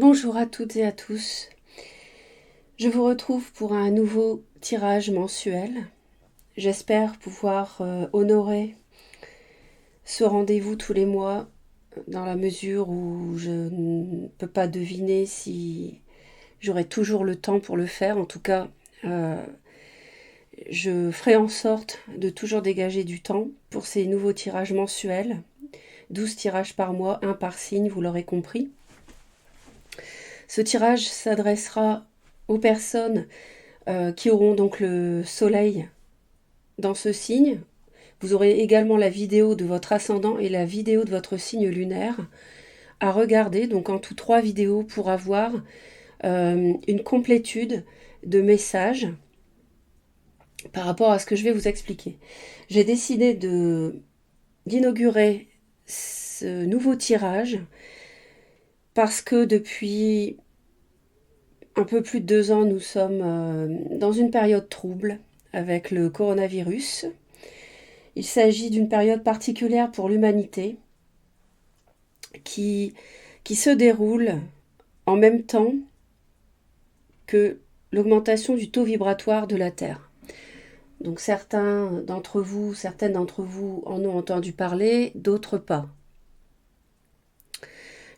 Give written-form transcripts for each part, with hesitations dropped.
Bonjour à toutes et à tous. Je vous retrouve pour un nouveau tirage mensuel. J'espère pouvoir honorer ce rendez-vous tous les mois dans la mesure où je ne peux pas deviner si j'aurai toujours le temps pour le faire. En tout cas, je ferai en sorte de toujours dégager du temps pour ces nouveaux tirages mensuels. 12 tirages par mois, un par signe, vous l'aurez compris. Ce tirage s'adressera aux personnes qui auront donc le soleil dans ce signe. Vous aurez également la vidéo de votre ascendant et la vidéo de votre signe lunaire à regarder, donc en tout 3 vidéos pour avoir une complétude de messages par rapport à ce que je vais vous expliquer. J'ai décidé d'inaugurer ce nouveau tirage parce que depuis un peu plus de 2 ans, nous sommes dans une période trouble avec le coronavirus. Il s'agit d'une période particulière pour l'humanité qui se déroule en même temps que l'augmentation du taux vibratoire de la Terre. Donc certaines d'entre vous en ont entendu parler, d'autres pas.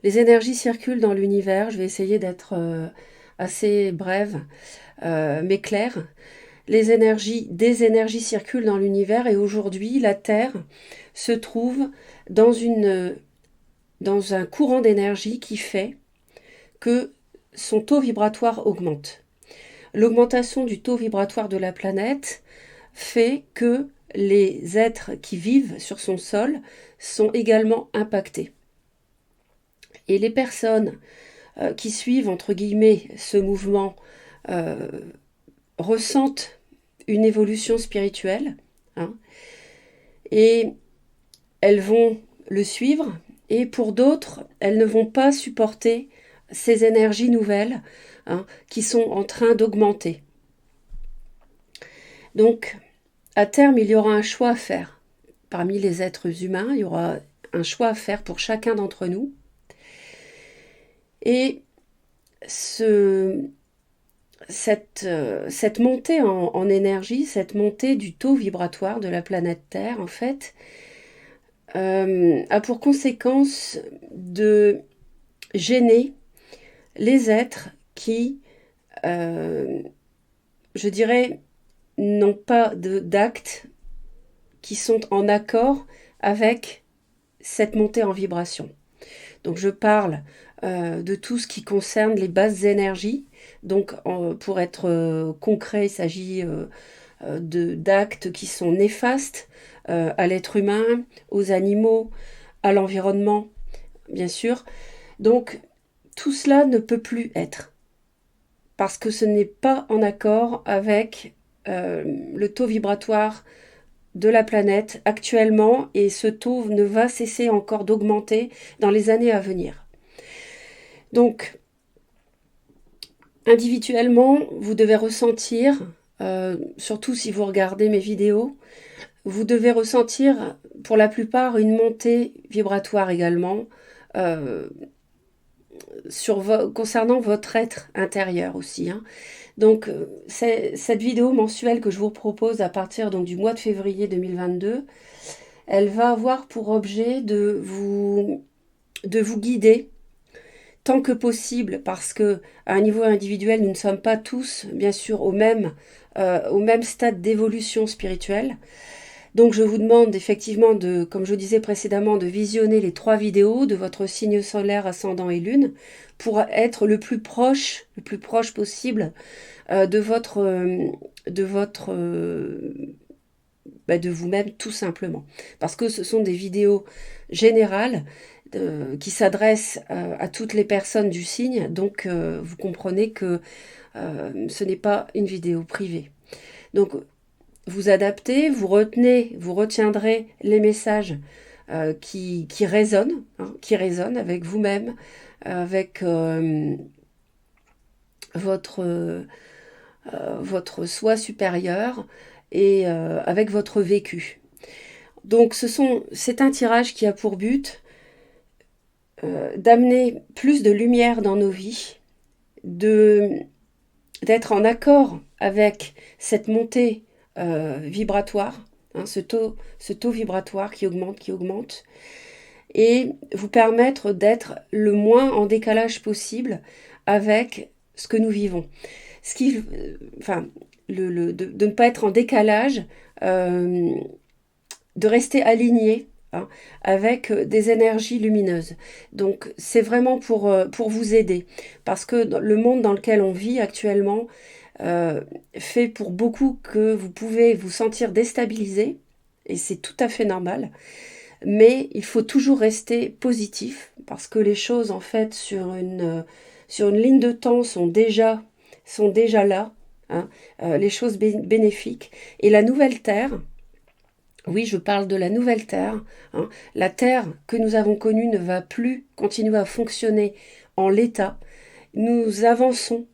Les énergies circulent dans l'univers, je vais essayer d'être assez brève mais claire. Des énergies circulent dans l'univers et aujourd'hui la Terre se trouve dans un courant d'énergie qui fait que son taux vibratoire augmente. L'augmentation du taux vibratoire de la planète fait que les êtres qui vivent sur son sol sont également impactés. Et les personnes qui suivent, entre guillemets, ce mouvement ressentent une évolution spirituelle, hein, et elles vont le suivre, et pour d'autres, elles ne vont pas supporter ces énergies nouvelles qui sont en train d'augmenter. Donc, à terme, il y aura un choix à faire. Parmi les êtres humains, il y aura un choix à faire pour chacun d'entre nous. Et cette montée en énergie, cette montée du taux vibratoire de la planète Terre, en fait, a pour conséquence de gêner les êtres qui, je dirais, n'ont pas d'actes qui sont en accord avec cette montée en vibration. Donc je parle de tout ce qui concerne les basses énergies. Donc pour être concret, il s'agit d'actes qui sont néfastes à l'être humain, aux animaux, à l'environnement, bien sûr. Donc tout cela ne peut plus être parce que ce n'est pas en accord avec le taux vibratoire de la planète actuellement, et ce taux ne va cesser encore d'augmenter dans les années à venir. Donc, individuellement, vous devez ressentir, surtout si vous regardez mes vidéos, vous devez ressentir pour la plupart une montée vibratoire également, concernant votre être intérieur aussi. Donc, cette vidéo mensuelle que je vous propose à partir donc, du mois de février 2022, elle va avoir pour objet de vous guider tant que possible, parce que à un niveau individuel, nous ne sommes pas tous, bien sûr, au même stade d'évolution spirituelle. Donc je vous demande effectivement comme je disais précédemment, de visionner les 3 vidéos de votre signe solaire, ascendant et lune pour être le plus proche possible de vous-même, tout simplement. Parce que ce sont des vidéos générales qui s'adressent à toutes les personnes du signe, donc vous comprenez que ce n'est pas une vidéo privée. Donc vous adaptez, vous retiendrez les messages qui résonnent avec vous-même, avec votre soi supérieur et avec votre vécu. Donc c'est un tirage qui a pour but d'amener plus de lumière dans nos vies, d'être en accord avec cette montée vibratoire, hein, ce taux vibratoire qui augmente, et vous permettre d'être le moins en décalage possible avec ce que nous vivons. Enfin, de ne pas être en décalage, de rester aligné, hein, avec des énergies lumineuses. Donc c'est vraiment pour vous aider, parce que le monde dans lequel on vit actuellement fait pour beaucoup que vous pouvez vous sentir déstabilisé, et c'est tout à fait normal. Mais il faut toujours rester positif, parce que les choses, en fait, sur une ligne de temps sont déjà là, hein, les choses bénéfiques. Et la nouvelle Terre, oui, je parle de la nouvelle Terre, hein, la Terre que nous avons connue ne va plus continuer à fonctionner en l'état. Nous avançons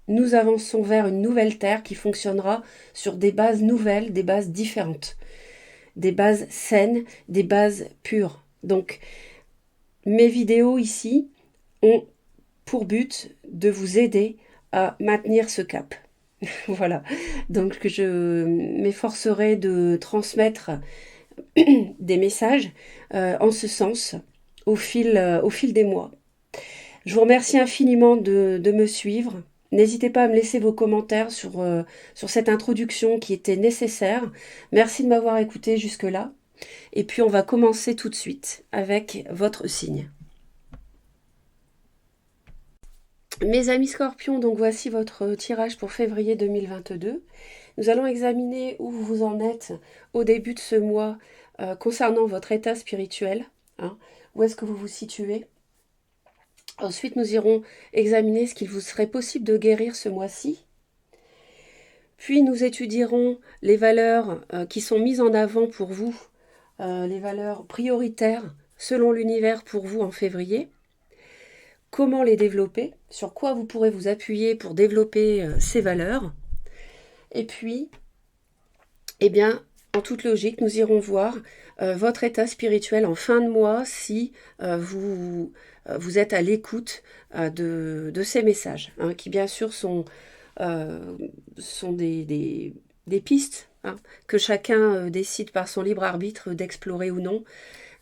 vers une nouvelle Terre qui fonctionnera sur des bases nouvelles, des bases différentes, des bases saines, des bases pures. Donc, mes vidéos ici ont pour but de vous aider à maintenir ce cap. Voilà, donc je m'efforcerai de transmettre des messages en ce sens au fil des mois. Je vous remercie infiniment de me suivre. N'hésitez pas à me laisser vos commentaires sur cette introduction qui était nécessaire. Merci de m'avoir écouté jusque-là. Et puis on va commencer tout de suite avec votre signe. Mes amis Scorpions, donc voici votre tirage pour février 2022. Nous allons examiner où vous en êtes au début de ce mois concernant votre état spirituel. Hein, où est-ce que vous vous situez? Ensuite, nous irons examiner ce qu'il vous serait possible de guérir ce mois-ci. Puis, nous étudierons les valeurs qui sont mises en avant pour vous, les valeurs prioritaires selon l'univers pour vous en février. Comment les développer, sur quoi vous pourrez vous appuyer pour développer ces valeurs. Et puis, eh bien, en toute logique, nous irons voir votre état spirituel en fin de mois si vous êtes à l'écoute de ces messages, hein, qui bien sûr sont des pistes, hein, que chacun décide par son libre arbitre d'explorer ou non.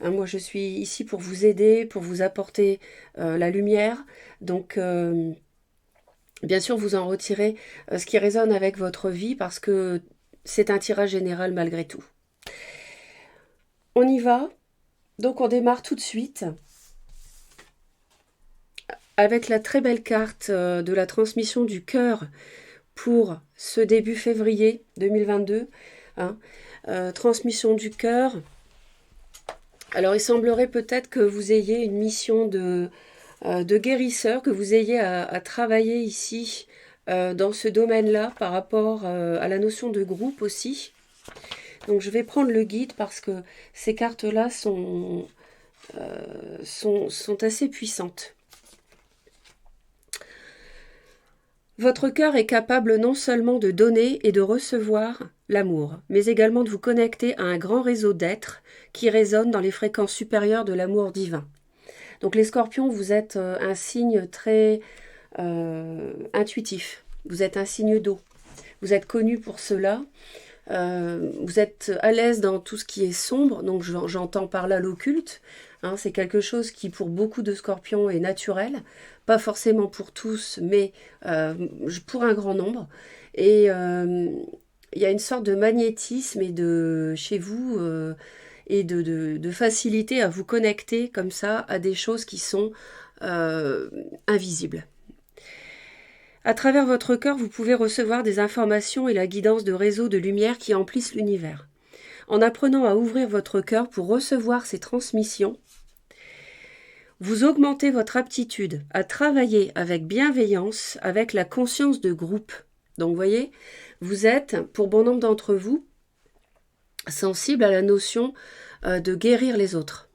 Hein, moi, je suis ici pour vous aider, pour vous apporter la lumière. Donc, bien sûr, vous en retirez ce qui résonne avec votre vie, parce que c'est un tirage général malgré tout. On y va. Donc, on démarre tout de suite avec la très belle carte de la transmission du cœur pour ce début février 2022. Hein. Transmission du cœur. Alors, il semblerait peut-être que vous ayez une mission de guérisseur, que vous ayez à travailler ici dans ce domaine-là par rapport à la notion de groupe aussi. Donc, je vais prendre le guide parce que ces cartes-là sont assez puissantes. Votre cœur est capable non seulement de donner et de recevoir l'amour, mais également de vous connecter à un grand réseau d'êtres qui résonnent dans les fréquences supérieures de l'amour divin. Donc les scorpions, vous êtes un signe très intuitif, vous êtes un signe d'eau, vous êtes connu pour cela, vous êtes à l'aise dans tout ce qui est sombre, donc j'entends par là l'occulte, hein, c'est quelque chose qui pour beaucoup de scorpions est naturel, pas forcément pour tous, mais pour un grand nombre, et il y a une sorte de magnétisme et chez vous et de facilité à vous connecter comme ça à des choses qui sont invisibles. À travers votre cœur, vous pouvez recevoir des informations et la guidance de réseaux de lumière qui emplissent l'univers. En apprenant à ouvrir votre cœur pour recevoir ces transmissions, vous augmentez votre aptitude à travailler avec bienveillance, avec la conscience de groupe. Donc, vous voyez, vous êtes, pour bon nombre d'entre vous, sensible à la notion de guérir les autres.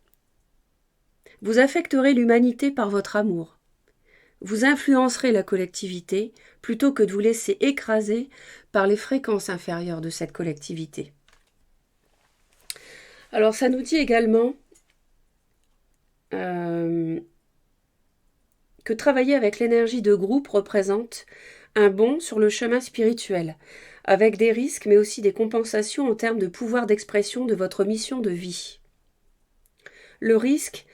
Vous affecterez l'humanité par votre amour. Vous influencerez la collectivité plutôt que de vous laisser écraser par les fréquences inférieures de cette collectivité. Alors, ça nous dit également que travailler avec l'énergie de groupe représente un bond sur le chemin spirituel, avec des risques mais aussi des compensations en termes de pouvoir d'expression de votre mission de vie. Le risque,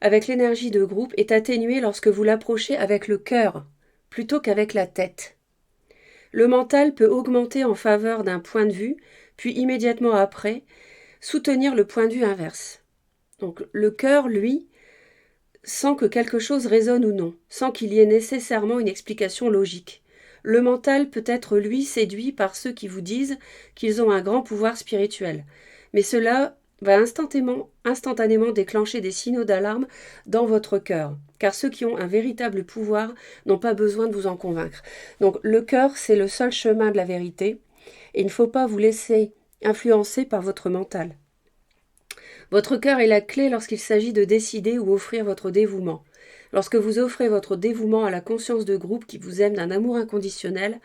avec l'énergie de groupe, est atténué lorsque vous l'approchez avec le cœur, plutôt qu'avec la tête. Le mental peut augmenter en faveur d'un point de vue, puis immédiatement après, soutenir le point de vue inverse. Donc le cœur, lui, sent que quelque chose résonne ou non, sans qu'il y ait nécessairement une explication logique. Le mental peut être, lui, séduit par ceux qui vous disent qu'ils ont un grand pouvoir spirituel. Mais cela va instantanément déclencher des signaux d'alarme dans votre cœur, car ceux qui ont un véritable pouvoir n'ont pas besoin de vous en convaincre. Donc le cœur, c'est le seul chemin de la vérité, et il ne faut pas vous laisser influencer par votre mental. Votre cœur est la clé lorsqu'il s'agit de décider ou offrir votre dévouement. Lorsque vous offrez votre dévouement à la conscience de groupe qui vous aime d'un amour inconditionnel,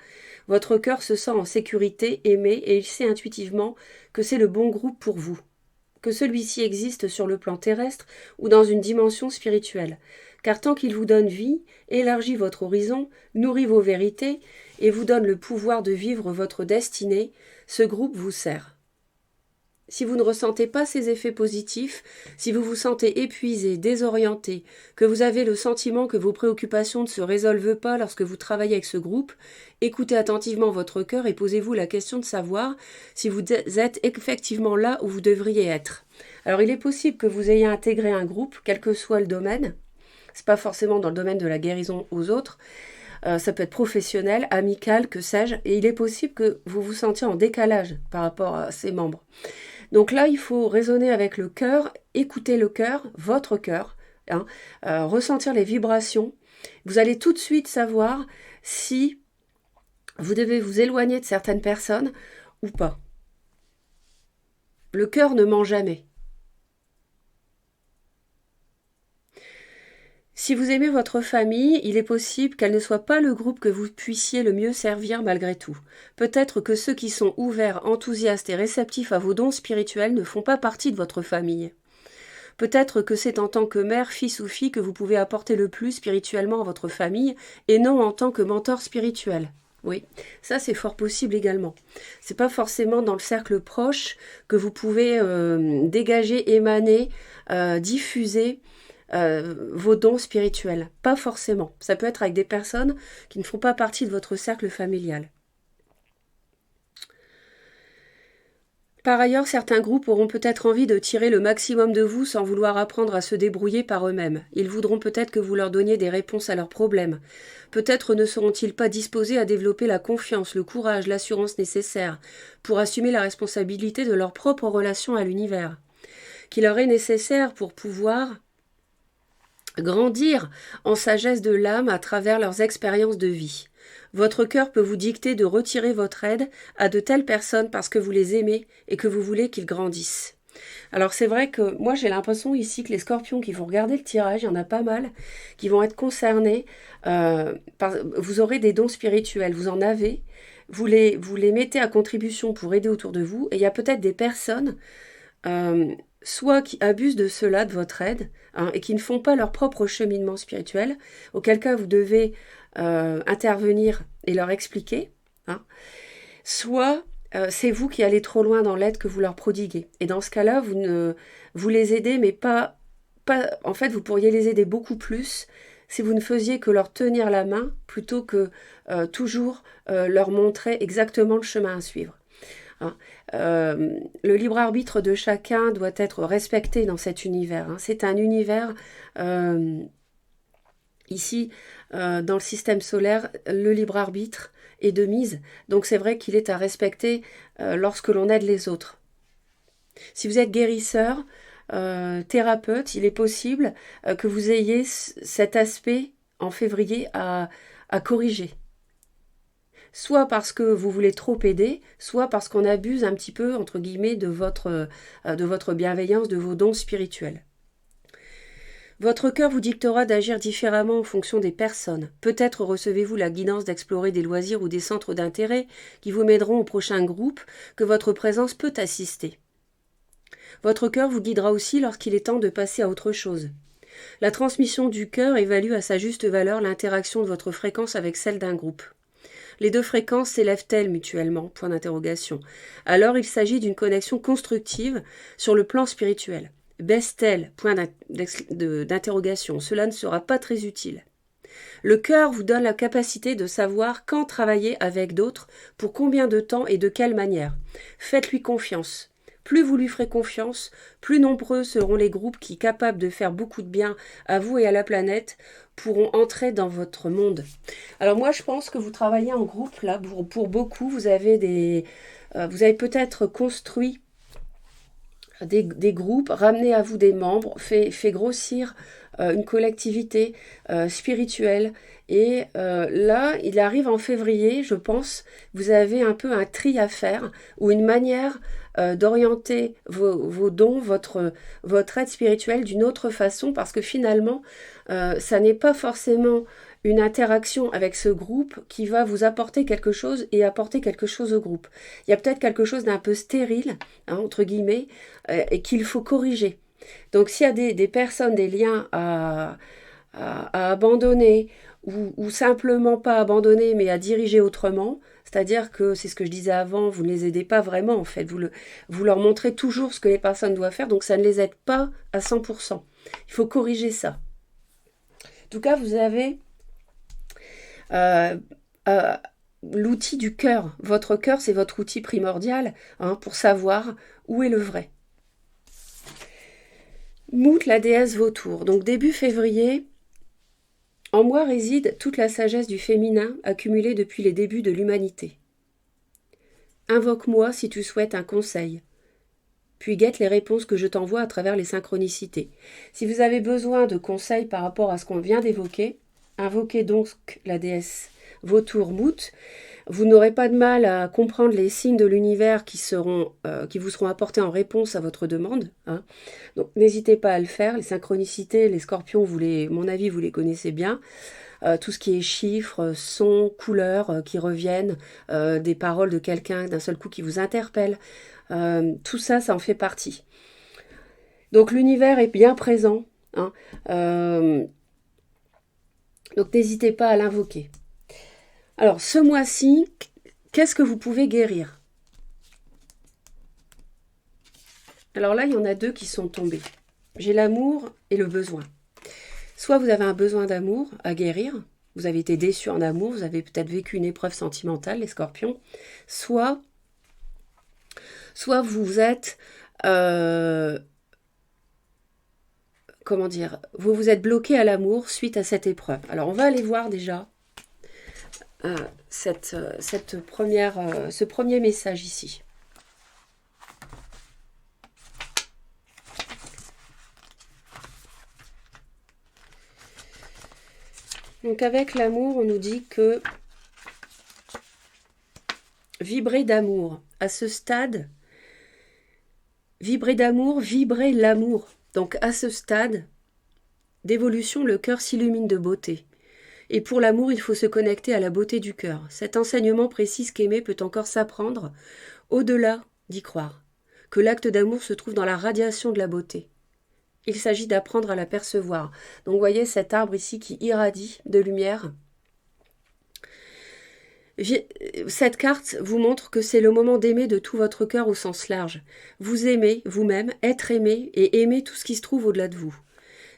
votre cœur se sent en sécurité, aimé, et il sait intuitivement que c'est le bon groupe pour vous, que celui-ci existe sur le plan terrestre ou dans une dimension spirituelle. Car tant qu'il vous donne vie, élargit votre horizon, nourrit vos vérités et vous donne le pouvoir de vivre votre destinée, ce groupe vous sert. Si vous ne ressentez pas ces effets positifs, si vous vous sentez épuisé, désorienté, que vous avez le sentiment que vos préoccupations ne se résolvent pas lorsque vous travaillez avec ce groupe, écoutez attentivement votre cœur et posez-vous la question de savoir si vous êtes effectivement là où vous devriez être. Alors il est possible que vous ayez intégré un groupe, quel que soit le domaine, c'est pas forcément dans le domaine de la guérison aux autres, ça peut être professionnel, amical, que sais-je, et il est possible que vous vous sentiez en décalage par rapport à ses membres. Donc là, il faut raisonner avec le cœur, écouter le cœur, votre cœur, ressentir les vibrations. Vous allez tout de suite savoir si vous devez vous éloigner de certaines personnes ou pas. Le cœur ne ment jamais. Si vous aimez votre famille, il est possible qu'elle ne soit pas le groupe que vous puissiez le mieux servir malgré tout. Peut-être que ceux qui sont ouverts, enthousiastes et réceptifs à vos dons spirituels ne font pas partie de votre famille. Peut-être que c'est en tant que mère, fils ou fille que vous pouvez apporter le plus spirituellement à votre famille et non en tant que mentor spirituel. Oui, ça c'est fort possible également. C'est pas forcément dans le cercle proche que vous pouvez dégager, émaner, diffuser vos dons spirituels. Pas forcément. Ça peut être avec des personnes qui ne font pas partie de votre cercle familial. Par ailleurs, certains groupes auront peut-être envie de tirer le maximum de vous sans vouloir apprendre à se débrouiller par eux-mêmes. Ils voudront peut-être que vous leur donniez des réponses à leurs problèmes. Peut-être ne seront-ils pas disposés à développer la confiance, le courage, l'assurance nécessaires pour assumer la responsabilité de leur propre relation à l'univers, qui leur est nécessaire pour pouvoir grandir en sagesse de l'âme à travers leurs expériences de vie. Votre cœur peut vous dicter de retirer votre aide à de telles personnes parce que vous les aimez et que vous voulez qu'ils grandissent. Alors c'est vrai que moi j'ai l'impression ici que les scorpions qui vont regarder le tirage, il y en a pas mal, qui vont être concernés. Vous aurez des dons spirituels, vous en avez, vous les mettez à contribution pour aider autour de vous, et il y a peut-être des personnes soit qui abusent de cela, de votre aide, et qui ne font pas leur propre cheminement spirituel, auquel cas vous devez intervenir et leur expliquer, soit c'est vous qui allez trop loin dans l'aide que vous leur prodiguez. Et dans ce cas-là, vous les aidez, mais pas. En fait, vous pourriez les aider beaucoup plus si vous ne faisiez que leur tenir la main plutôt que toujours leur montrer exactement le chemin à suivre. Le libre arbitre de chacun doit être respecté dans cet univers. C'est un univers, ici, dans le système solaire, le libre arbitre est de mise. Donc c'est vrai qu'il est à respecter lorsque l'on aide les autres. Si vous êtes guérisseur, thérapeute, il est possible que vous ayez cet aspect en février à corriger. Soit parce que vous voulez trop aider, soit parce qu'on abuse un petit peu, entre guillemets, de votre bienveillance, de vos dons spirituels. Votre cœur vous dictera d'agir différemment en fonction des personnes. Peut-être recevez-vous la guidance d'explorer des loisirs ou des centres d'intérêt qui vous mèneront au prochain groupe que votre présence peut assister. Votre cœur vous guidera aussi lorsqu'il est temps de passer à autre chose. La transmission du cœur évalue à sa juste valeur l'interaction de votre fréquence avec celle d'un groupe. Les deux fréquences s'élèvent-elles mutuellement? Point d'interrogation. Alors il s'agit d'une connexion constructive sur le plan spirituel. Baisse-t-elle? Point d'interrogation. Cela ne sera pas très utile. Le cœur vous donne la capacité de savoir quand travailler avec d'autres, pour combien de temps et de quelle manière. Faites-lui confiance. Plus vous lui ferez confiance, plus nombreux seront les groupes qui, capables de faire beaucoup de bien à vous et à la planète, pourront entrer dans votre monde. Alors moi, je pense que vous travaillez en groupe, là, pour beaucoup. Vous avez peut-être construit des groupes, ramené à vous des membres, fait grossir une collectivité spirituelle. Et là, il arrive en février, je pense, vous avez un peu un tri à faire, ou une manière d'orienter vos dons, votre aide spirituelle d'une autre façon, parce que finalement, ça n'est pas forcément une interaction avec ce groupe qui va vous apporter quelque chose et apporter quelque chose au groupe. Il y a peut-être quelque chose d'un peu stérile, hein, entre guillemets, et qu'il faut corriger. Donc s'il y a des personnes, des liens à abandonner, ou simplement pas abandonner, mais à diriger autrement, c'est-à-dire que, c'est ce que je disais avant, vous ne les aidez pas vraiment en fait, vous leur montrez toujours ce que les personnes doivent faire, donc ça ne les aide pas à 100%. Il faut corriger ça. En tout cas, vous avez l'outil du cœur. Votre cœur, c'est votre outil primordial, hein, pour savoir où est le vrai. Mout, la déesse vautour. Donc début février, en moi réside toute la sagesse du féminin accumulée depuis les débuts de l'humanité. Invoque-moi si tu souhaites un conseil, puis guette les réponses que je t'envoie à travers les synchronicités. Si vous avez besoin de conseils par rapport à ce qu'on vient d'évoquer, invoquez donc la déesse vautour Mout. Vous n'aurez pas de mal à comprendre les signes de l'univers qui vous seront apportés en réponse à votre demande, hein. Donc n'hésitez pas à le faire. Les synchronicités, les scorpions, mon avis, vous les connaissez bien. Tout ce qui est chiffres, sons, couleurs qui reviennent, des paroles de quelqu'un d'un seul coup qui vous interpelle. Tout ça, ça en fait partie. Donc l'univers est bien présent, hein. Donc n'hésitez pas à l'invoquer. Alors ce mois-ci, qu'est-ce que vous pouvez guérir? Alors là, il y en a deux qui sont tombés. J'ai l'amour et le besoin. Soit vous avez un besoin d'amour à guérir, vous avez été déçu en amour, vous avez peut-être vécu une épreuve sentimentale, les scorpions, soit vous êtes, vous vous êtes bloqué à l'amour suite à cette épreuve. Alors on va aller voir déjà ce premier message ici. Donc avec l'amour, on nous dit que vibrer d'amour. À ce stade, vibrer d'amour, vibrer l'amour. Donc à ce stade d'évolution, le cœur s'illumine de beauté. Et pour l'amour, il faut se connecter à la beauté du cœur. Cet enseignement précise qu'aimer peut encore s'apprendre, au-delà d'y croire, que l'acte d'amour se trouve dans la radiation de la beauté. Il s'agit d'apprendre à la percevoir. Donc vous voyez cet arbre ici qui irradie de lumière. Cette carte vous montre que c'est le moment d'aimer de tout votre cœur au sens large. Vous aimez vous-même, être aimé et aimer tout ce qui se trouve au-delà de vous.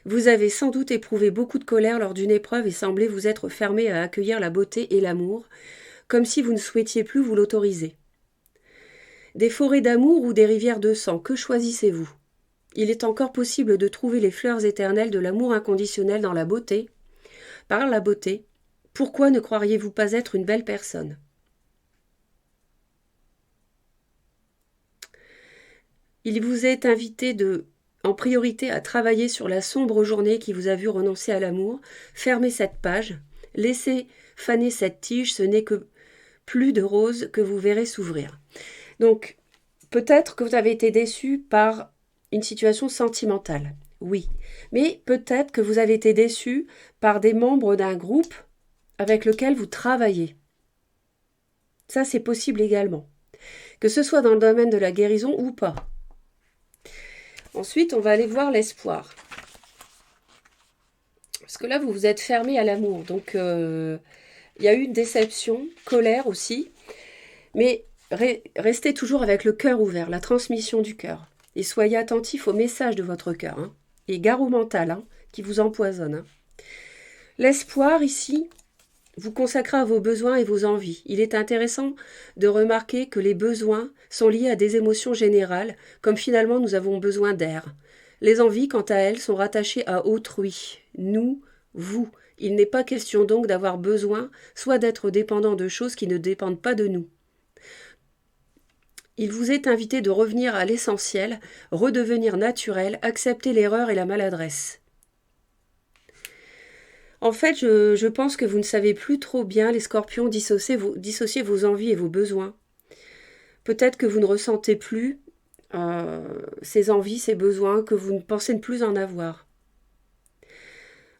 Vous avez sans doute éprouvé beaucoup de colère lors d'une épreuve et semblez vous être fermé à accueillir la beauté et l'amour, comme si vous ne souhaitiez plus vous l'autoriser. Des forêts d'amour ou des rivières de sang, que choisissez-vous? Il est encore possible de trouver les fleurs éternelles de l'amour inconditionnel dans la beauté. Par la beauté, pourquoi ne croiriez-vous pas être une belle personne? Il vous est invité en priorité à travailler sur la sombre journée qui vous a vu renoncer à l'amour. Fermez cette page, laissez faner cette tige, ce n'est que plus de roses que vous verrez s'ouvrir. Donc, peut-être que vous avez été déçu par une situation sentimentale, oui. Mais peut-être que vous avez été déçu par des membres d'un groupe avec lequel vous travaillez. Ça, c'est possible également. Que ce soit dans le domaine de la guérison ou pas. Ensuite, on va aller voir l'espoir. Parce que là, vous vous êtes fermé à l'amour. Donc, il y a eu une déception, colère aussi. Mais restez toujours avec le cœur ouvert, la transmission du cœur. Et soyez attentifs au message de votre cœur. Hein. Et gare au mental, hein, qui vous empoisonne. Hein. L'espoir, ici, vous consacrez à vos besoins et vos envies. Il est intéressant de remarquer que les besoins sont liés à des émotions générales, comme finalement nous avons besoin d'air. Les envies, quant à elles, sont rattachées à autrui. Nous, vous. Il n'est pas question donc d'avoir besoin, soit d'être dépendant de choses qui ne dépendent pas de nous. Il vous est invité de revenir à l'essentiel, redevenir naturel, accepter l'erreur et la maladresse. En fait, je pense que vous ne savez plus trop bien, les scorpions, dissocier vos envies et vos besoins. Peut-être que vous ne ressentez plus ces envies, ces besoins, que vous ne pensez ne plus en avoir.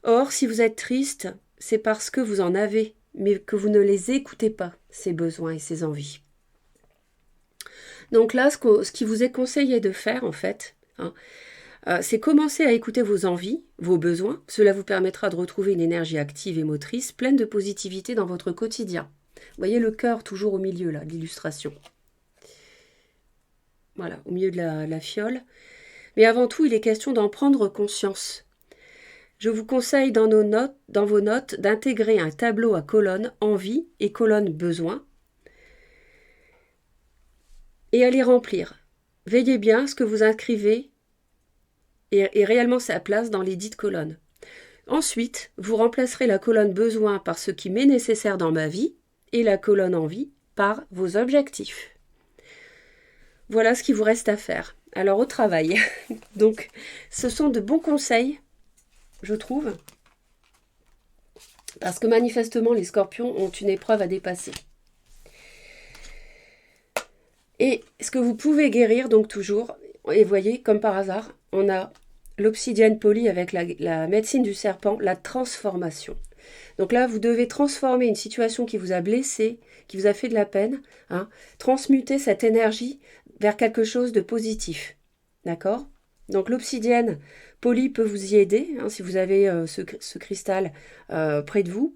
Or, si vous êtes triste, c'est parce que vous en avez, mais que vous ne les écoutez pas, ces besoins et ces envies. Donc là, ce qui vous est conseillé de faire, en fait, hein, c'est commencer à écouter vos envies, vos besoins. Cela vous permettra de retrouver une énergie active et motrice, pleine de positivité dans votre quotidien. Vous voyez le cœur toujours au milieu, là, de l'illustration. Voilà, au milieu de la fiole. Mais avant tout, il est question d'en prendre conscience. Je vous conseille dans vos notes d'intégrer un tableau à colonne envie et colonne besoin et à les remplir. Veillez bien à ce que vous inscrivez et réellement sa place dans les dites colonnes. Ensuite, vous remplacerez la colonne besoin par ce qui m'est nécessaire dans ma vie et la colonne envie par vos objectifs. Voilà ce qu'il vous reste à faire. Alors au travail. Donc, ce sont de bons conseils, je trouve, parce que manifestement les scorpions ont une épreuve à dépasser. Et ce que vous pouvez guérir donc toujours, et voyez, comme par hasard, on a l'obsidienne polie avec la médecine du serpent, la transformation. Donc là, vous devez transformer une situation qui vous a blessé, qui vous a fait de la peine, hein, transmuter cette énergie vers quelque chose de positif. D'accord ? Donc l'obsidienne polie peut vous y aider, hein, si vous avez ce cristal près de vous.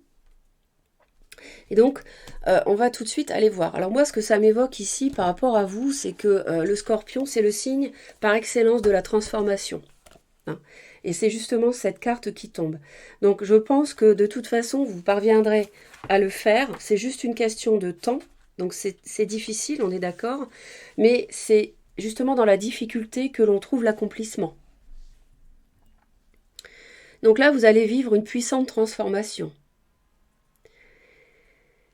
Et donc, on va tout de suite aller voir. Alors moi, ce que ça m'évoque ici par rapport à vous, c'est que le scorpion, c'est le signe par excellence de la transformation. Hein. Et c'est justement cette carte qui tombe. Donc je pense que de toute façon, vous parviendrez à le faire. C'est juste une question de temps. Donc c'est difficile, on est d'accord. Mais c'est justement dans la difficulté que l'on trouve l'accomplissement. Donc là, vous allez vivre une puissante transformation.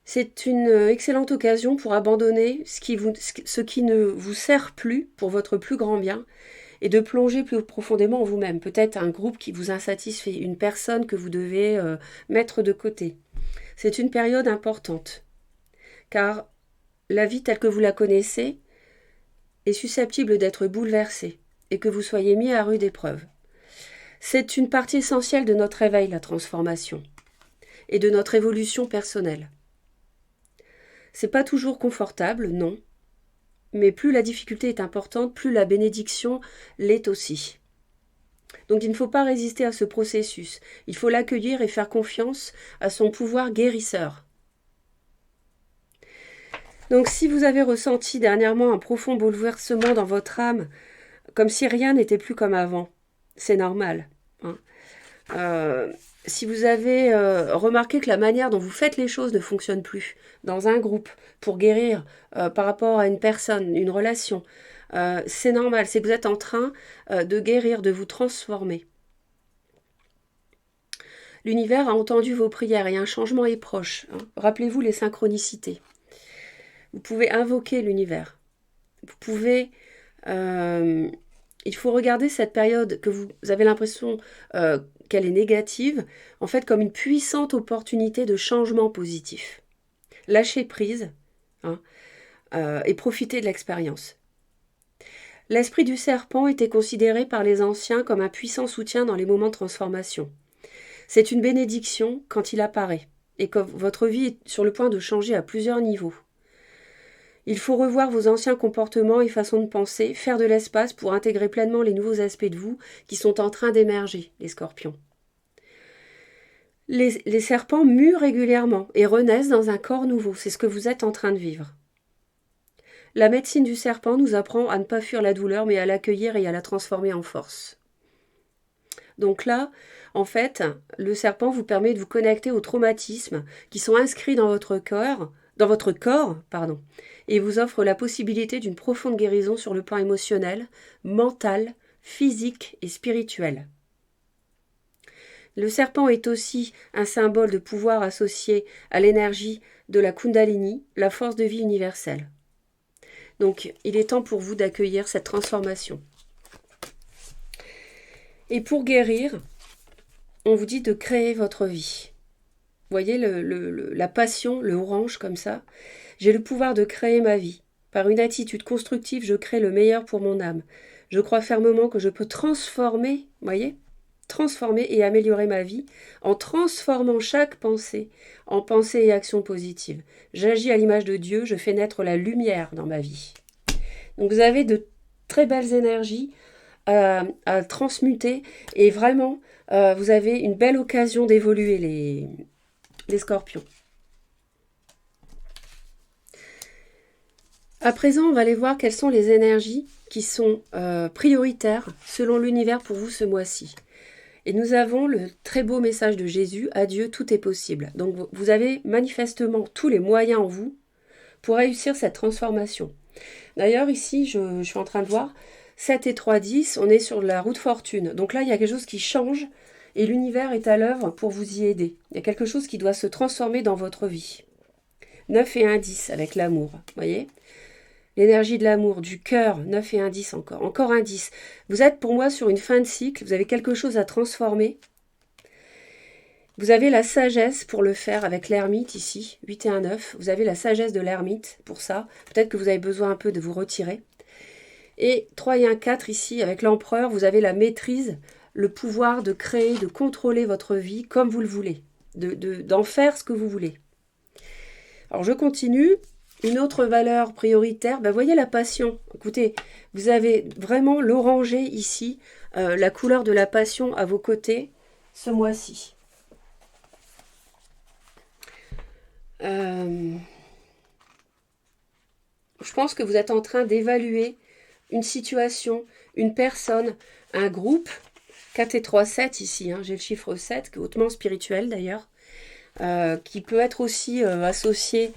C'est une excellente occasion pour abandonner ce qui ne vous sert plus pour votre plus grand bien et de plonger plus profondément en vous-même. Peut-être un groupe qui vous insatisfait, une personne que vous devez mettre de côté. C'est une période importante, car la vie telle que vous la connaissez est susceptible d'être bouleversée et que vous soyez mis à rude épreuve. C'est une partie essentielle de notre réveil, la transformation, et de notre évolution personnelle. C'est pas toujours confortable, non, mais plus la difficulté est importante, plus la bénédiction l'est aussi. Donc il ne faut pas résister à ce processus, il faut l'accueillir et faire confiance à son pouvoir guérisseur. Donc si vous avez ressenti dernièrement un profond bouleversement dans votre âme, comme si rien n'était plus comme avant, c'est normal. Hein. Si vous avez remarqué que la manière dont vous faites les choses ne fonctionne plus dans un groupe pour guérir par rapport à une personne, une relation, c'est normal, c'est que vous êtes en train de guérir, de vous transformer. L'univers a entendu vos prières et un changement est proche. Hein. Rappelez-vous les synchronicités. Vous pouvez invoquer l'univers. Vous pouvez... il faut regarder cette période que vous avez l'impression qu'elle est négative, en fait comme une puissante opportunité de changement positif. Lâchez prise, hein, et profitez de l'expérience. L'esprit du serpent était considéré par les anciens comme un puissant soutien dans les moments de transformation. C'est une bénédiction quand il apparaît, et que votre vie est sur le point de changer à plusieurs niveaux. Il faut revoir vos anciens comportements et façons de penser, faire de l'espace pour intégrer pleinement les nouveaux aspects de vous qui sont en train d'émerger, les scorpions. Les serpents muent régulièrement et renaissent dans un corps nouveau. C'est ce que vous êtes en train de vivre. La médecine du serpent nous apprend à ne pas fuir la douleur, mais à l'accueillir et à la transformer en force. Donc là, en fait, le serpent vous permet de vous connecter aux traumatismes qui sont inscrits dans votre corps, et vous offre la possibilité d'une profonde guérison sur le plan émotionnel, mental, physique et spirituel. Le serpent est aussi un symbole de pouvoir associé à l'énergie de la Kundalini, la force de vie universelle. Donc, il est temps pour vous d'accueillir cette transformation. Et pour guérir, on vous dit de créer votre vie. Vous voyez la passion, le orange comme ça. J'ai le pouvoir de créer ma vie. Par une attitude constructive, je crée le meilleur pour mon âme. Je crois fermement que je peux transformer, voyez, transformer et améliorer ma vie en transformant chaque pensée en pensée et action positive. J'agis à l'image de Dieu, je fais naître la lumière dans ma vie. Donc vous avez de très belles énergies à transmuter et vraiment vous avez une belle occasion d'évoluer les scorpions. À présent, on va aller voir quelles sont les énergies qui sont prioritaires selon l'univers pour vous ce mois-ci. Et nous avons le très beau message de Jésus, à Dieu tout est possible. Donc vous avez manifestement tous les moyens en vous pour réussir cette transformation. D'ailleurs ici, je suis en train de voir 7 et 3, 10, on est sur la route fortune. Donc là, il y a quelque chose qui change et l'univers est à l'œuvre pour vous y aider. Il y a quelque chose qui doit se transformer dans votre vie. 9 et 1, 10 avec l'amour, voyez ? L'énergie de l'amour, du cœur, 9 et 1, 10 encore. Encore un 10. Vous êtes pour moi sur une fin de cycle, vous avez quelque chose à transformer. Vous avez la sagesse pour le faire avec l'ermite ici, 8 et 1, 9. Vous avez la sagesse de l'ermite pour ça. Peut-être que vous avez besoin un peu de vous retirer. Et 3 et 1, 4 ici, avec l'empereur, vous avez la maîtrise, le pouvoir de créer, de contrôler votre vie comme vous le voulez, d'en faire ce que vous voulez. Alors je continue. Une autre valeur prioritaire, voyez la passion. Écoutez, vous avez vraiment l'orangé ici, la couleur de la passion à vos côtés ce mois-ci. Je pense que vous êtes en train d'évaluer une situation, une personne, un groupe. 4 et 3, 7 ici, j'ai le chiffre 7, qui est hautement spirituel d'ailleurs, qui peut être aussi associé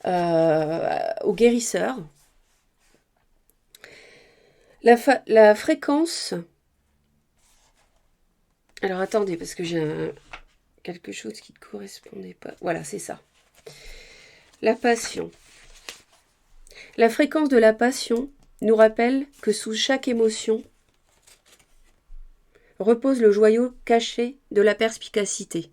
aux guérisseurs. La fréquence... Alors attendez, parce que j'ai quelque chose qui ne correspondait pas. Voilà, c'est ça. La passion. La fréquence de la passion nous rappelle que sous chaque émotion repose le joyau caché de la perspicacité,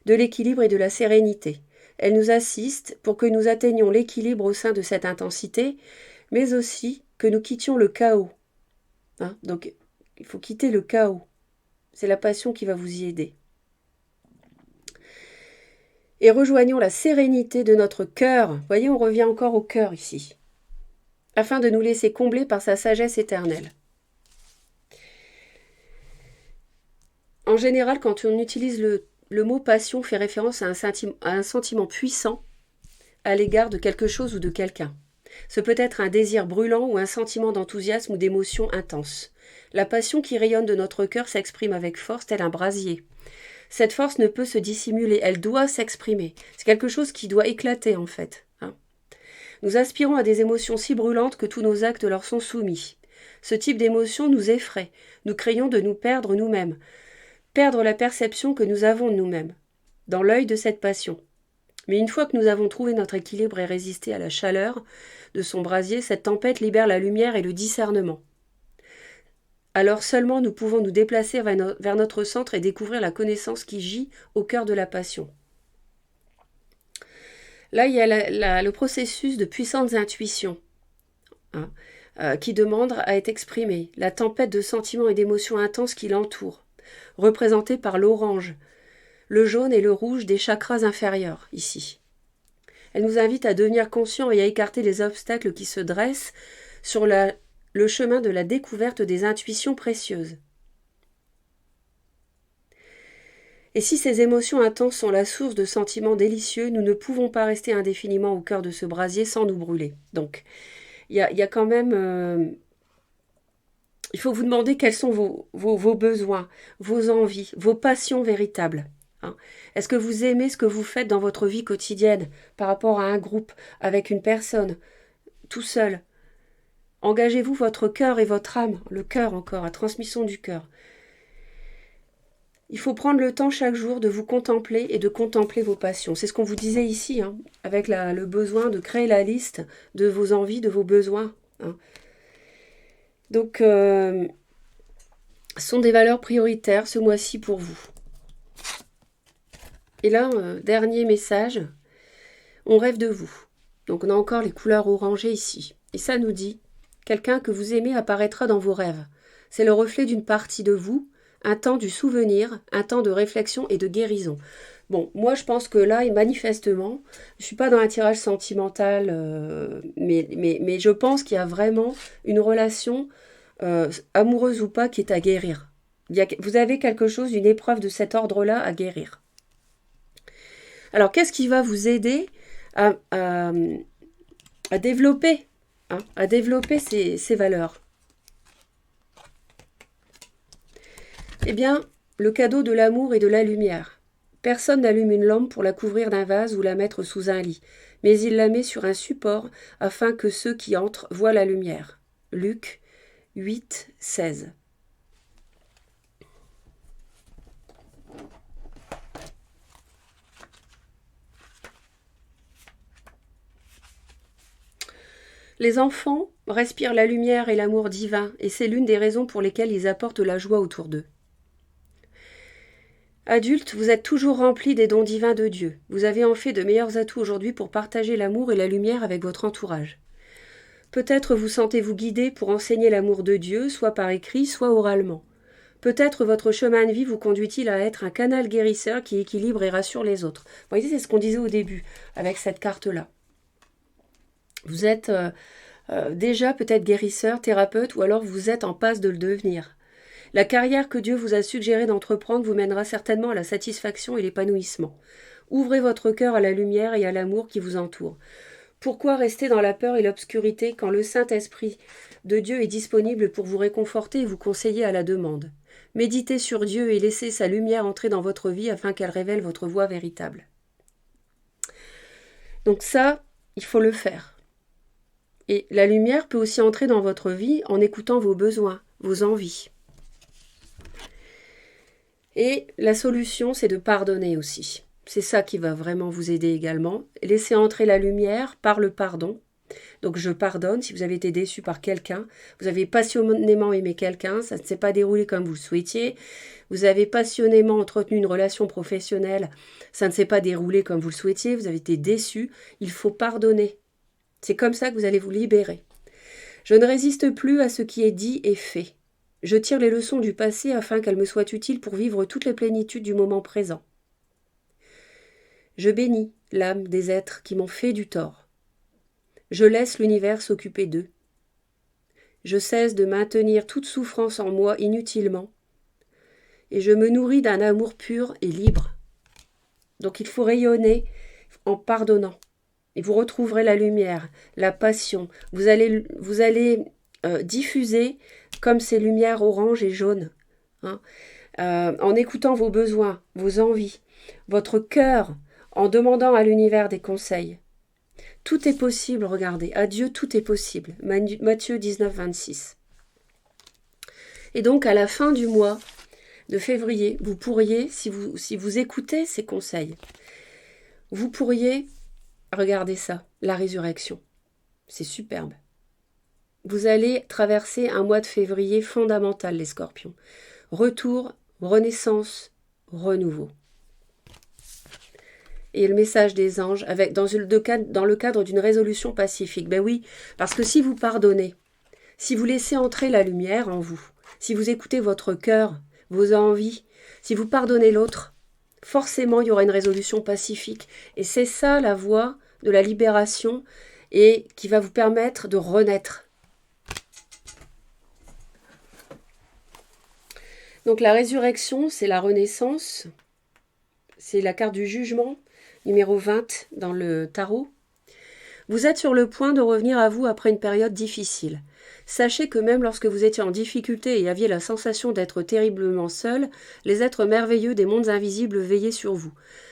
de l'équilibre et de la sérénité. Elle nous assiste pour que nous atteignions l'équilibre au sein de cette intensité, mais aussi que nous quittions le chaos. Donc, il faut quitter le chaos. C'est la passion qui va vous y aider. Et rejoignons la sérénité de notre cœur. Vous voyez, on revient encore au cœur ici, afin de nous laisser combler par sa sagesse éternelle. En général, quand on utilise le mot passion, fait référence à un sentiment puissant à l'égard de quelque chose ou de quelqu'un. Ce peut être un désir brûlant ou un sentiment d'enthousiasme ou d'émotion intense. La passion qui rayonne de notre cœur s'exprime avec force, tel un brasier. Cette force ne peut se dissimuler, elle doit s'exprimer. C'est quelque chose qui doit éclater en fait. Nous aspirons à des émotions si brûlantes que tous nos actes leur sont soumis. Ce type d'émotion nous effraie. Nous craignons de nous perdre nous-mêmes. Perdre la perception que nous avons de nous-mêmes, dans l'œil de cette passion. Mais une fois que nous avons trouvé notre équilibre et résisté à la chaleur de son brasier, cette tempête libère la lumière et le discernement. Alors seulement nous pouvons nous déplacer vers notre centre et découvrir la connaissance qui gît au cœur de la passion. Là, il y a le processus de puissantes intuitions qui demande à être exprimé, la tempête de sentiments et d'émotions intenses qui l'entourent, représentée par l'orange, le jaune et le rouge des chakras inférieurs, ici. Elle nous invite à devenir conscients et à écarter les obstacles qui se dressent sur le chemin de la découverte des intuitions précieuses. Et si ces émotions intenses sont la source de sentiments délicieux, nous ne pouvons pas rester indéfiniment au cœur de ce brasier sans nous brûler. Donc, il y a quand même... il faut vous demander quels sont vos besoins, vos envies, vos passions véritables. Hein. Est-ce que vous aimez ce que vous faites dans votre vie quotidienne par rapport à un groupe, avec une personne, tout seul? Engagez-vous votre cœur et votre âme, le cœur encore, la transmission du cœur. Il faut prendre le temps chaque jour de vous contempler et de contempler vos passions. C'est ce qu'on vous disait ici, hein, avec le besoin de créer la liste de vos envies, de vos besoins. Hein. Donc, sont des valeurs prioritaires ce mois-ci pour vous. Et là, dernier message, on rêve de vous. Donc on a encore les couleurs orangées ici. Et ça nous dit, quelqu'un que vous aimez apparaîtra dans vos rêves. C'est le reflet d'une partie de vous, un temps du souvenir, un temps de réflexion et de guérison. Bon, moi je pense que là, manifestement, je ne suis pas dans un tirage sentimental, mais je pense qu'il y a vraiment une relation, amoureuse ou pas, qui est à guérir. Vous avez quelque chose, une épreuve de cet ordre-là à guérir. Alors, qu'est-ce qui va vous aider à développer, hein, à développer ces valeurs? Eh bien, le cadeau de l'amour et de la lumière. Personne n'allume une lampe pour la couvrir d'un vase ou la mettre sous un lit, mais il la met sur un support afin que ceux qui entrent voient la lumière. Luc 8, 16. Les enfants respirent la lumière et l'amour divin, et c'est l'une des raisons pour lesquelles ils apportent la joie autour d'eux. Adultes, vous êtes toujours remplis des dons divins de Dieu. Vous avez en fait de meilleurs atouts aujourd'hui pour partager l'amour et la lumière avec votre entourage. Peut-être vous sentez-vous guidé pour enseigner l'amour de Dieu, soit par écrit, soit oralement. Peut-être votre chemin de vie vous conduit-il à être un canal guérisseur qui équilibre et rassure les autres. Vous voyez, c'est ce qu'on disait au début avec cette carte-là. Vous êtes déjà peut-être guérisseur, thérapeute, ou alors vous êtes en passe de le devenir. La carrière que Dieu vous a suggéré d'entreprendre vous mènera certainement à la satisfaction et l'épanouissement. Ouvrez votre cœur à la lumière et à l'amour qui vous entoure. Pourquoi rester dans la peur et l'obscurité quand le Saint-Esprit de Dieu est disponible pour vous réconforter et vous conseiller à la demande? Méditez sur Dieu et laissez sa lumière entrer dans votre vie afin qu'elle révèle votre voie véritable. Donc ça, il faut le faire. Et la lumière peut aussi entrer dans votre vie en écoutant vos besoins, vos envies. Et la solution, c'est de pardonner aussi. C'est ça qui va vraiment vous aider également. Laissez entrer la lumière par le pardon. Donc je pardonne si vous avez été déçu par quelqu'un, vous avez passionnément aimé quelqu'un, ça ne s'est pas déroulé comme vous le souhaitiez, vous avez passionnément entretenu une relation professionnelle, ça ne s'est pas déroulé comme vous le souhaitiez, vous avez été déçu, il faut pardonner. C'est comme ça que vous allez vous libérer. Je ne résiste plus à ce qui est dit et fait. Je tire les leçons du passé afin qu'elles me soient utiles pour vivre toutes les plénitudes du moment présent. Je bénis l'âme des êtres qui m'ont fait du tort. Je laisse l'univers s'occuper d'eux. Je cesse de maintenir toute souffrance en moi inutilement. Et je me nourris d'un amour pur et libre. Donc il faut rayonner en pardonnant. Et vous retrouverez la lumière, la passion. Vous allez diffuser comme ces lumières orange et jaune. Hein, en écoutant vos besoins, vos envies, votre cœur, en demandant à l'univers des conseils. Tout est possible, regardez. À Dieu, tout est possible. Matthieu 19, 26. Et donc, à la fin du mois de février, vous pourriez, si vous écoutez ces conseils, vous pourriez regarder ça, la résurrection. C'est superbe. Vous allez traverser un mois de février fondamental, les scorpions. Retour, renaissance, renouveau. Et le message des anges, dans le cadre d'une résolution pacifique. Ben oui, parce que si vous pardonnez, si vous laissez entrer la lumière en vous, si vous écoutez votre cœur, vos envies, si vous pardonnez l'autre, forcément il y aura une résolution pacifique. Et c'est ça la voie de la libération et qui va vous permettre de renaître. Donc la résurrection, c'est la renaissance. c'est la carte du jugement, numéro 20 dans le tarot. Vous êtes sur le point de revenir à vous après une période difficile. Sachez que même lorsque vous étiez en difficulté et aviez la sensation d'être terriblement seul, les êtres merveilleux des mondes invisibles veillaient sur vous.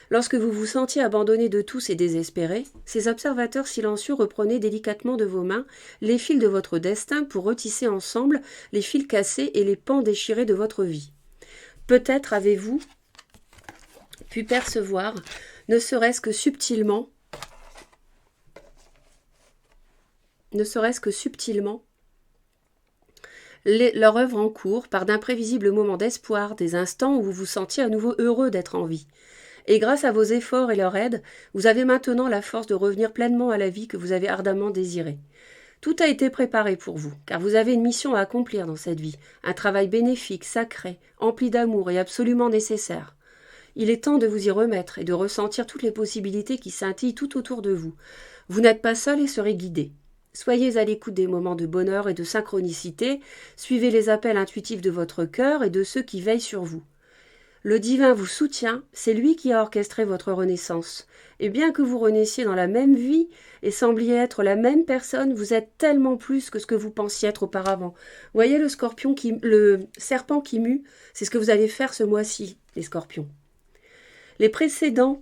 Lorsque vous vous sentiez abandonné de tous et désespéré, ces observateurs silencieux reprenaient délicatement de vos mains les fils de votre destin pour retisser ensemble les fils cassés et les pans déchirés de votre vie. Peut-être avez-vous pu percevoir, ne serait-ce que subtilement, leur œuvre en cours par d'imprévisibles moments d'espoir, des instants où vous vous sentiez à nouveau heureux d'être en vie. Et grâce à vos efforts et leur aide, vous avez maintenant la force de revenir pleinement à la vie que vous avez ardemment désirée. Tout a été préparé pour vous, car vous avez une mission à accomplir dans cette vie, un travail bénéfique, sacré, empli d'amour et absolument nécessaire. Il est temps de vous y remettre et de ressentir toutes les possibilités qui scintillent tout autour de vous. Vous n'êtes pas seul et serez guidé. Soyez à l'écoute des moments de bonheur et de synchronicité, suivez les appels intuitifs de votre cœur et de ceux qui veillent sur vous. Le divin vous soutient, c'est lui qui a orchestré votre renaissance. Et bien que vous renaissiez dans la même vie et sembliez être la même personne, vous êtes tellement plus que ce que vous pensiez être auparavant. Voyez le serpent qui mue, c'est ce que vous allez faire ce mois-ci, les scorpions. Les précédents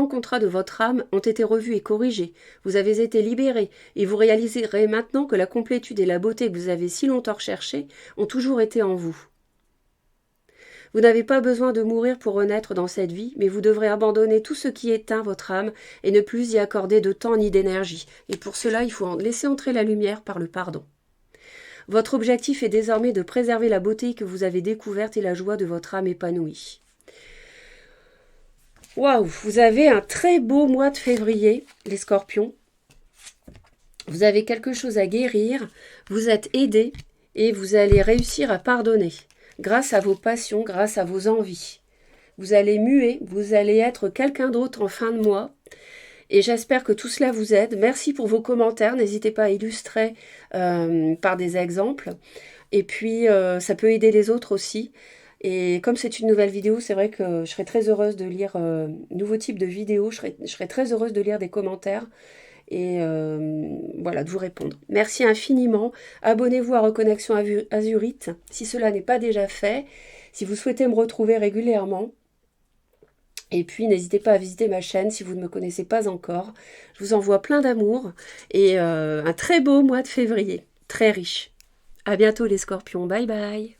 contrats de votre âme ont été revus et corrigés. Vous avez été libérés et vous réaliserez maintenant que la complétude et la beauté que vous avez si longtemps recherchées ont toujours été en vous. Vous n'avez pas besoin de mourir pour renaître dans cette vie, mais vous devrez abandonner tout ce qui éteint votre âme et ne plus y accorder de temps ni d'énergie. Et pour cela, il faut laisser entrer la lumière par le pardon. Votre objectif est désormais de préserver la beauté que vous avez découverte et la joie de votre âme épanouie. Waouh, vous avez un très beau mois de février, les scorpions. Vous avez quelque chose à guérir, vous êtes aidés et vous allez réussir à pardonner grâce à vos passions, grâce à vos envies. Vous allez muer, vous allez être quelqu'un d'autre en fin de mois. Et j'espère que tout cela vous aide. Merci pour vos commentaires. N'hésitez pas à illustrer par des exemples. Et puis, ça peut aider les autres aussi. Et comme c'est une nouvelle vidéo, c'est vrai que je serais très heureuse de lire nouveau type de vidéo. Je serais très heureuse de lire des commentaires et voilà, de vous répondre. Merci infiniment. Abonnez-vous à Reconnexion Azurite si cela n'est pas déjà fait. Si vous souhaitez me retrouver régulièrement. Et puis, n'hésitez pas à visiter ma chaîne si vous ne me connaissez pas encore. Je vous envoie plein d'amour et un très beau mois de février, très riche. À bientôt les scorpions, bye bye.